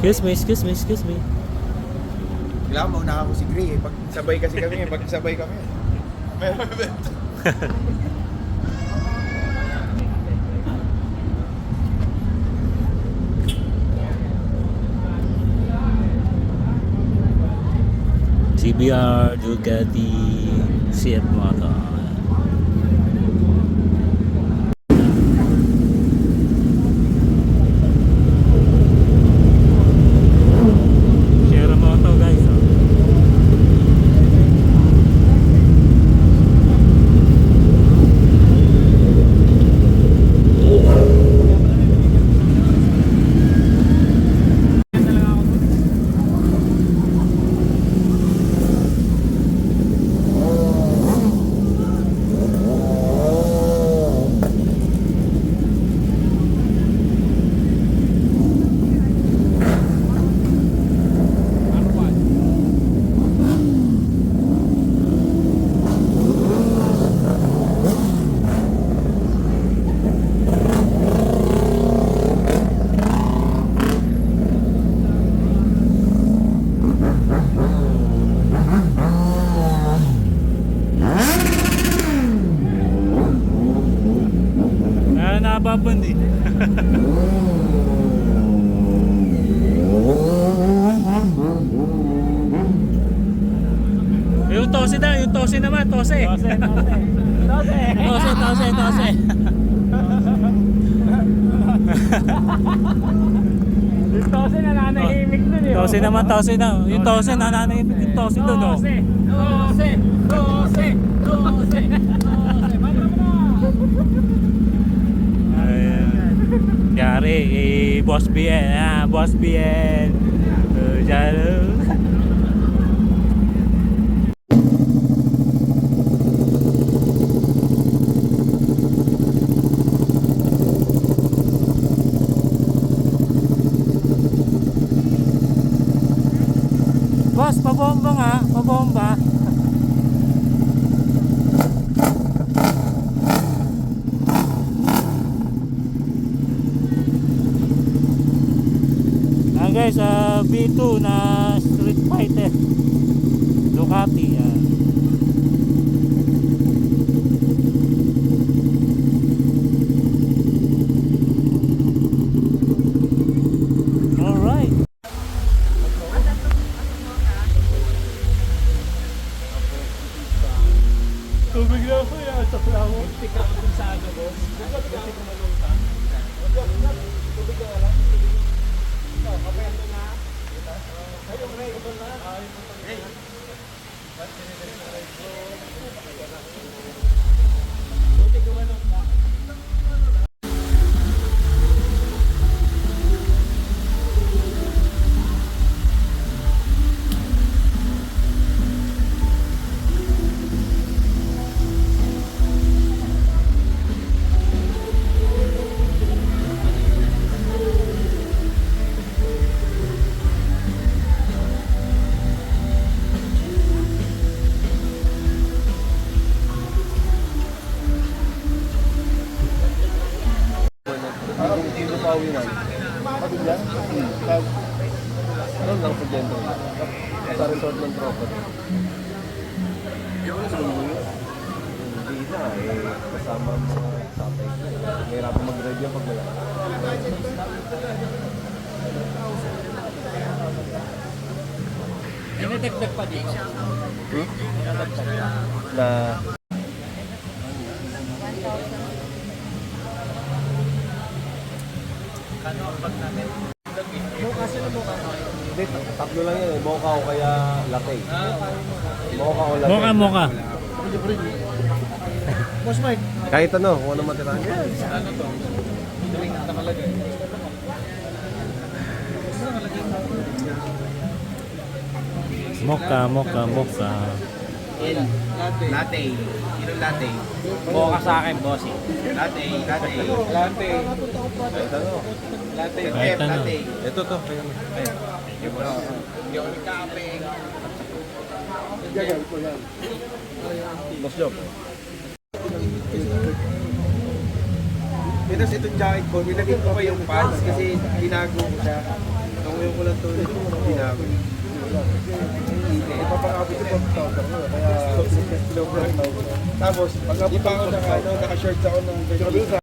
Excuse me, excuse me, excuse me. Kailangan maunahan ko si Gray eh. Pag sabay kasi kami eh. Pag sabay kami. Meron evento. CBR Ducati CF Moto. Sierra Moto guys. Nababand eh. Yung tose na, yung tose naman, tose. Tose. Yung tose na nanahimik dun eh. Tose naman, tose na. Yung tose nananahimik yung tose dun oh. Tose. Yari, Boss BN, Boss BN. Diyan. Boss, pabomba nga, pabomba. Guys, B2 na Street Fighter Ducati yan. Alright. Tubig na ako yan. Sa plamo. Muntik ako dun sa aga boss. Muntik ko malungka. Tubig na lang. Kapento na. Ayun, Ray. Ito na. Hey. Muntik ko malungka. Doon lang sa gender. Sa resort ng tropa. Hindi na kasama ang mga tatay. Mahirapan mag-drive yan pag wala. Dinadagdag pa dito. Na Kano ang bag natin? Mocha sila mocha. hindi, tatlo lang yan eh. Mocha o kaya latte. Mocha o latte. Mocha. Boss Mike. Kahit ano, kung ano matirahan. Ano to? Drink nakalagay. Mocha. Latte. Ilang latte? Mocha sa akin, bossy. Latte. Latte. Kahit ano. Latte. Kahit ano. Ito to. Hindi ako nagkape. Boss Job. Tapos itong jacket ko, nilagay ko pa yung pants kasi tinago ko siya. Nung Ngayon ko lang tuloy. Hindi namin. Ipapakabot ko pag tawag ako. Kaya, tapos, pag-abot ako naka-shorts ako ng